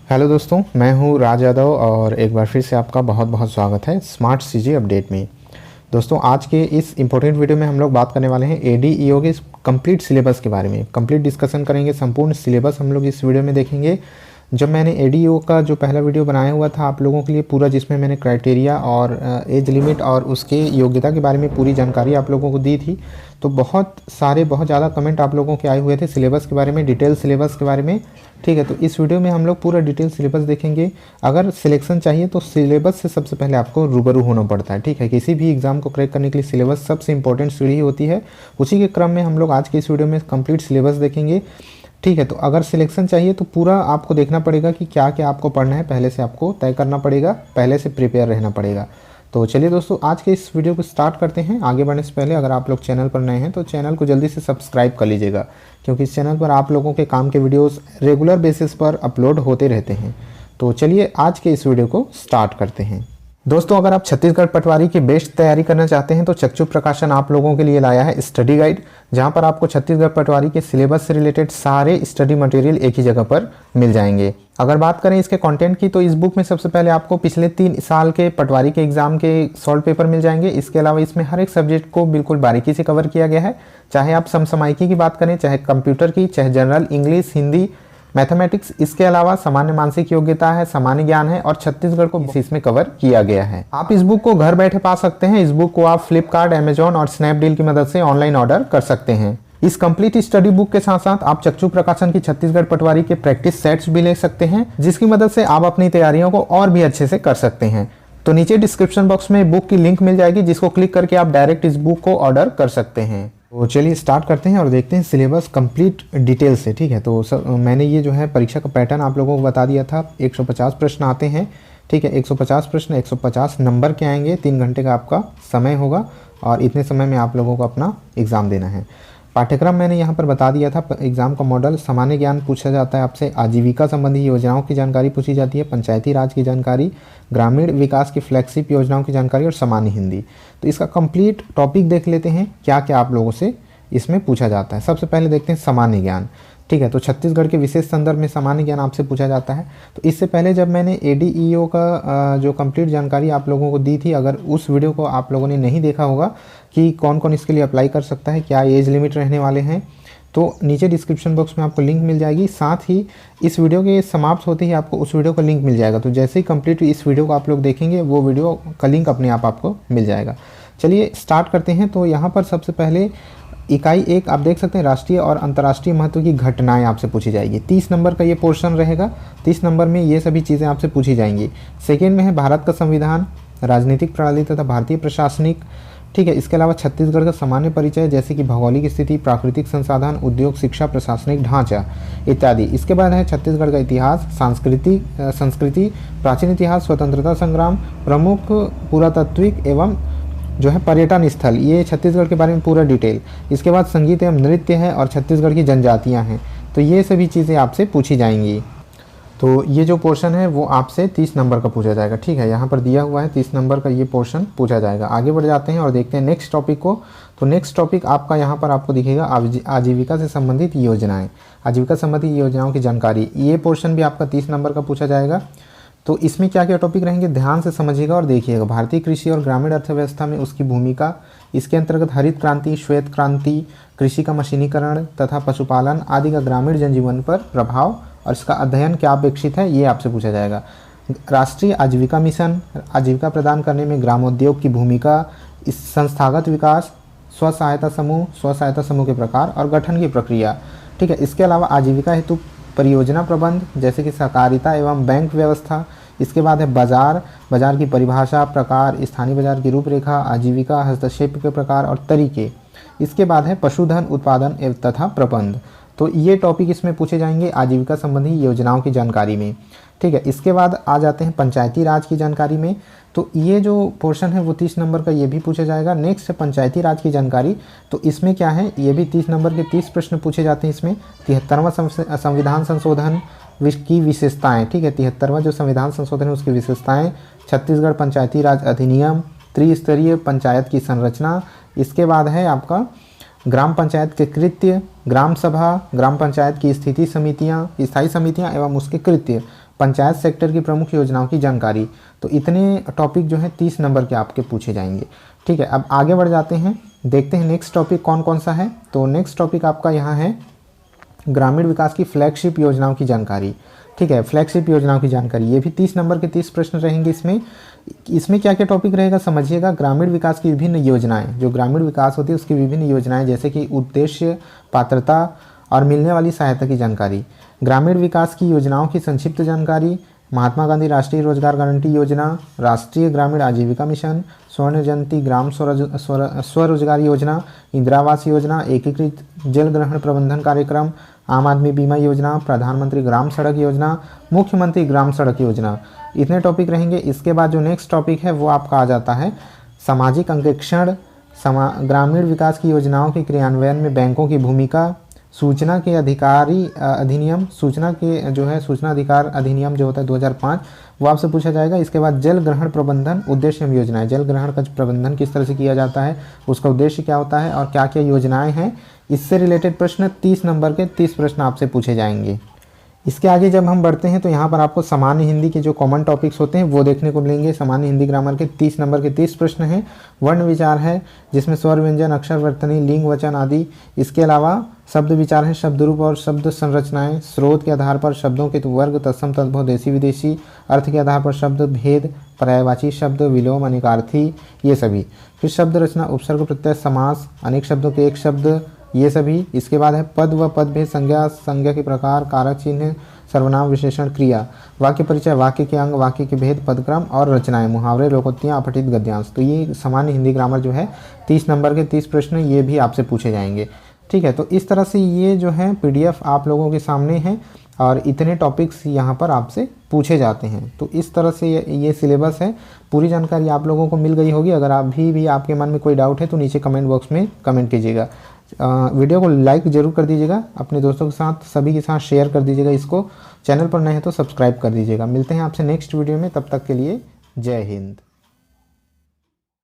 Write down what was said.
Hello दोस्तों, मैं हूं राज यादव और एक बार फिर से आपका बहुत बहुत स्वागत है स्मार्ट सीजी अपडेट में। दोस्तों, आज के इस इम्पोर्टेंट वीडियो में हम लोग बात करने वाले हैं एडीईओ के कंप्लीट सिलेबस के बारे में। कंप्लीट डिस्कशन करेंगे, संपूर्ण सिलेबस हम लोग इस वीडियो में देखेंगे। जब मैंने एडीईओ का जो पहला वीडियो बनाया हुआ था आप लोगों के लिए पूरा, जिसमें मैंने क्राइटेरिया और एज लिमिट और उसके योग्यता के बारे में पूरी जानकारी आप लोगों को दी थी, तो बहुत ज़्यादा कमेंट आप लोगों के आए हुए थे सिलेबस के बारे में, डिटेल सिलेबस के बारे में। ठीक है, तो इस वीडियो में हम लोग पूरा डिटेल सिलेबस देखेंगे। अगर सिलेक्शन चाहिए तो सिलेबस से सबसे पहले आपको रूबरू होना पड़ता है। ठीक है, किसी भी एग्जाम को क्रैक करने के लिए सिलेबस सबसे इंपॉर्टेंट सीढ़ी होती है। उसी के क्रम में हम लोग आज के इस वीडियो में कंप्लीट सिलेबस देखेंगे। ठीक है, तो अगर सिलेक्शन चाहिए तो पूरा आपको देखना पड़ेगा कि क्या क्या आपको पढ़ना है, पहले से आपको तय करना पड़ेगा, पहले से प्रिपेयर रहना पड़ेगा। तो चलिए दोस्तों, आज के इस वीडियो को स्टार्ट करते हैं। आगे बढ़ने से पहले अगर आप लोग चैनल पर नए हैं तो चैनल को जल्दी से सब्सक्राइब कर लीजिएगा, क्योंकि इस चैनल पर आप लोगों के काम के वीडियोस रेगुलर बेसिस पर अपलोड होते रहते हैं। तो चलिए आज के इस वीडियो को स्टार्ट करते हैं। दोस्तों, अगर आप छत्तीसगढ़ पटवारी की बेस्ट तैयारी करना चाहते हैं तो चक्षु प्रकाशन आप लोगों के लिए लाया है स्टडी गाइड, जहां पर आपको छत्तीसगढ़ पटवारी के सिलेबस से रिलेटेड सारे स्टडी मटेरियल एक ही जगह पर मिल जाएंगे। अगर बात करें इसके कंटेंट की, तो इस बुक में सबसे पहले आपको पिछले 3 साल के पटवारी के एग्जाम के सॉल्व पेपर मिल जाएंगे। इसके अलावा इसमें हर एक सब्जेक्ट को बिल्कुल बारीकी से कवर किया गया है, चाहे आप समसामयिकी की बात करें, चाहे कंप्यूटर की, चाहे जनरल, इंग्लिश, हिंदी, मैथमेटिक्स। इसके अलावा सामान्य मानसिक योग्यता है, सामान्य ज्ञान है और छत्तीसगढ़ को इसमें कवर किया गया है। आप इस बुक को घर बैठे पा सकते हैं। इस बुक को आप फ्लिपकार्ट, अमेजॉन और स्नैपडील की मदद से ऑनलाइन ऑर्डर कर सकते हैं। इस कंप्लीट स्टडी बुक के साथ साथ आप चक्षु प्रकाशन की छत्तीसगढ़ पटवारी के प्रैक्टिस सेट्स भी ले सकते हैं, जिसकी मदद से आप अपनी तैयारियों को और भी अच्छे से कर सकते हैं। तो नीचे डिस्क्रिप्शन बॉक्स में बुक की लिंक मिल जाएगी, जिसको क्लिक करके आप डायरेक्ट इस बुक को ऑर्डर कर सकते हैं। तो चलिए स्टार्ट करते हैं और देखते हैं सिलेबस कंप्लीट डिटेल से। ठीक है, तो मैंने ये जो है परीक्षा का पैटर्न आप लोगों को बता दिया था। 150 प्रश्न आते हैं। ठीक है, 150 प्रश्न, 150 नंबर के आएंगे। 3 घंटे का आपका समय होगा और इतने समय में आप लोगों को अपना एग्ज़ाम देना है। पाठ्यक्रम मैंने यहाँ पर बता दिया था। एग्जाम का मॉडल सामान्य ज्ञान पूछा जाता है आपसे, आजीविका संबंधी योजनाओं की जानकारी पूछी जाती है, पंचायती राज की जानकारी, ग्रामीण विकास की फ्लैगशिप योजनाओं की जानकारी और सामान्य हिंदी। तो इसका कंप्लीट टॉपिक देख लेते हैं, क्या क्या आप लोगों से इसमें पूछा जाता है। सबसे पहले देखते हैं सामान्य ज्ञान। ठीक है, तो छत्तीसगढ़ के विशेष संदर्भ में सामान्य ज्ञान आपसे पूछा जाता है। तो इससे पहले जब मैंने एडीईओ का जो कंप्लीट जानकारी आप लोगों को दी थी, अगर उस वीडियो को आप लोगों ने नहीं देखा होगा कि कौन कौन इसके लिए अप्लाई कर सकता है, क्या एज लिमिट रहने वाले हैं, तो नीचे डिस्क्रिप्शन बॉक्स में आपको लिंक मिल जाएगी। साथ ही इस वीडियो के समाप्त होते ही आपको उस वीडियो का लिंक मिल जाएगा। तो जैसे ही कंप्लीट इस वीडियो को आप लोग देखेंगे, वो वीडियो का लिंक अपने आप आपको मिल जाएगा। चलिए स्टार्ट करते हैं। तो यहाँ पर सबसे पहले इकाई 1 आप देख सकते हैं, राष्ट्रीय और अंतर्राष्ट्रीय महत्व की घटनाएं आपसे पूछी जाएगी। 30 नंबर का ये पोर्शन रहेगा। 30 नंबर में ये सभी चीज़ें आपसे पूछी जाएंगी। सेकेंड में है भारत का संविधान, राजनीतिक प्रणाली तथा भारतीय प्रशासनिक। ठीक है, इसके अलावा छत्तीसगढ़ का सामान्य परिचय, जैसे कि भौगोलिक स्थिति, प्राकृतिक संसाधन, उद्योग, शिक्षा, प्रशासनिक ढांचा इत्यादि। इसके बाद है छत्तीसगढ़ का इतिहास, संस्कृति, प्राचीन इतिहास, स्वतंत्रता संग्राम, प्रमुख पुरातात्विक एवं जो है पर्यटन स्थल, ये छत्तीसगढ़ के बारे में पूरा डिटेल। इसके बाद संगीत एवं नृत्य है और छत्तीसगढ़ की जनजातियां हैं। तो ये सभी चीज़ें आपसे पूछी जाएंगी। तो ये जो पोर्शन है वो आपसे 30 नंबर का पूछा जाएगा। ठीक है, यहाँ पर दिया हुआ है 30 नंबर का ये पोर्शन पूछा जाएगा। आगे बढ़ जाते हैं और देखते हैं नेक्स्ट टॉपिक को। तो नेक्स्ट टॉपिक आपका यहाँ पर आपको दिखेगा आजीविका से संबंधित योजनाएँ, आजीविका संबंधित योजनाओं की जानकारी। ये पोर्शन भी आपका 30 नंबर का पूछा जाएगा। तो इसमें क्या क्या टॉपिक रहेंगे, ध्यान से समझिएगा और देखिएगा। भारतीय कृषि और ग्रामीण अर्थव्यवस्था में उसकी भूमिका, इसके अंतर्गत हरित क्रांति, श्वेत क्रांति, कृषि का मशीनीकरण तथा पशुपालन आदि का ग्रामीण जनजीवन पर प्रभाव और इसका अध्ययन क्या अपेक्षित है, ये आपसे पूछा जाएगा। राष्ट्रीय आजीविका मिशन, आजीविका प्रदान करने में ग्रामोद्योग की भूमिका, इस संस्थागत विकास, स्व सहायता समूह के प्रकार और गठन की प्रक्रिया। ठीक है, इसके अलावा आजीविका हेतु परियोजना प्रबंध, जैसे कि सहकारिता एवं बैंक व्यवस्था। इसके बाद है बाजार की परिभाषा, प्रकार, स्थानीय बाजार की रूपरेखा, आजीविका, हस्तक्षेप के प्रकार और तरीके। इसके बाद है पशुधन उत्पादन एवं तथा प्रबंध। तो ये टॉपिक इसमें पूछे जाएंगे आजीविका संबंधी योजनाओं की जानकारी में। ठीक है, इसके बाद आ जाते हैं पंचायती राज की जानकारी में। तो ये जो पोर्शन है वो 30 नंबर का ये भी पूछा जाएगा। नेक्स्ट है पंचायती राज की जानकारी। तो इसमें क्या है, ये भी 30 नंबर के 30 प्रश्न पूछे जाते हैं इसमें। 73वां संविधान संशोधन की विशेषताएं। ठीक है, 73वां जो संविधान संशोधन है उसकी विशेषताएं, छत्तीसगढ़ पंचायती राज अधिनियम, त्रिस्तरीय पंचायत की संरचना। इसके बाद है आपका ग्राम पंचायत के कृत्य, ग्राम सभा, ग्राम पंचायत की स्थायी समितियां एवं उसके कृत्य, पंचायत सेक्टर की प्रमुख योजनाओं की जानकारी। तो इतने टॉपिक जो है 30 नंबर के आपके पूछे जाएंगे। ठीक है, अब आगे बढ़ जाते हैं, देखते हैं नेक्स्ट टॉपिक कौन कौन सा है। तो नेक्स्ट टॉपिक आपका यहाँ है ग्रामीण विकास की फ्लैगशिप योजनाओं की जानकारी। ठीक है, फ्लैगशिप योजनाओं की जानकारी, ये भी 30 नंबर के 30 प्रश्न रहेंगे। इसमें क्या क्या टॉपिक रहेगा समझिएगा। ग्रामीण विकास की विभिन्न योजनाएं, जो ग्रामीण विकास होती है उसकी विभिन्न योजनाएं, जैसे कि उद्देश्य, पात्रता और मिलने वाली सहायता की जानकारी। ग्रामीण विकास की योजनाओं की संक्षिप्त जानकारी। महात्मा गांधी राष्ट्रीय रोजगार गारंटी योजना, राष्ट्रीय ग्रामीण आजीविका मिशन, स्वर्ण जयंती ग्राम स्वरोजगार योजना, इंदिरा आवास योजना, एकीकृत जल ग्रहण प्रबंधन कार्यक्रम, आम आदमी बीमा योजना, प्रधानमंत्री ग्राम सड़क योजना, मुख्यमंत्री ग्राम सड़क योजना। इतने टॉपिक रहेंगे। इसके बाद जो नेक्स्ट टॉपिक है वो आपका आ जाता है सामाजिक अंकेक्षण, ग्रामीण विकास की योजनाओं के क्रियान्वयन में बैंकों की भूमिका, सूचना के अधिकारी अधिनियम, सूचना के जो है सूचना अधिकार अधिनियम जो होता है 2005, वो आपसे पूछा जाएगा। इसके बाद जल ग्रहण प्रबंधन उद्देश्य एवं योजनाएं, जल ग्रहण का प्रबंधन किस तरह से किया जाता है, उसका उद्देश्य क्या होता है और क्या क्या योजनाएं हैं, इससे रिलेटेड प्रश्न 30 नंबर के 30 प्रश्न आपसे पूछे जाएंगे। इसके आगे जब हम बढ़ते हैं तो यहाँ पर आपको सामान्य हिंदी के जो कॉमन टॉपिक्स होते हैं वो देखने को मिलेंगे। सामान्य हिंदी ग्रामर के 30 नंबर के 30 प्रश्न हैं। वर्ण विचार है, जिसमें स्वर व्यंजन, अक्षर वर्तनी, लिंग वचन आदि। इसके अलावा शब्द विचार है, शब्द रूप और शब्द संरचनाएं, स्रोत के आधार पर शब्दों के वर्ग, तत्सम तद्भव, देसी विदेशी, अर्थ के आधार पर शब्द भेद, पर्यायवाची शब्द, विलोम, अनेकार्थी, ये सभी। फिर शब्द रचना, उपसर्ग प्रत्यय, समास, अनेक शब्दों के एक शब्द, ये सभी। इसके बाद है पद व पद भेद, संज्ञा, संज्ञा के प्रकार, कारक चिन्ह, सर्वनाम, विशेषण, क्रिया, वाक्य परिचय, वाक्य के अंग, वाक्य के भेद, पदक्रम और रचनाएं, मुहावरे, लोकोक्तियां, अपठित गद्यांश। तो ये सामान्य हिंदी ग्रामर जो है 30 नंबर के 30 प्रश्न ये भी आपसे पूछे जाएंगे। ठीक है, तो इस तरह से ये जो है PDF आप लोगों के सामने है और इतने टॉपिक्स यहाँ पर आपसे पूछे जाते हैं। तो इस तरह से ये सिलेबस है। पूरी जानकारी आप लोगों को मिल गई होगी। अगर अभी भी आपके मन में कोई डाउट है तो नीचे कमेंट बॉक्स में कमेंट कीजिएगा। वीडियो को लाइक ज़रूर कर दीजिएगा, अपने दोस्तों के साथ सभी के साथ शेयर कर दीजिएगा इसको। चैनल पर नए हैं तो सब्सक्राइब कर दीजिएगा। मिलते हैं आपसे नेक्स्ट वीडियो में, तब तक के लिए जय हिंद।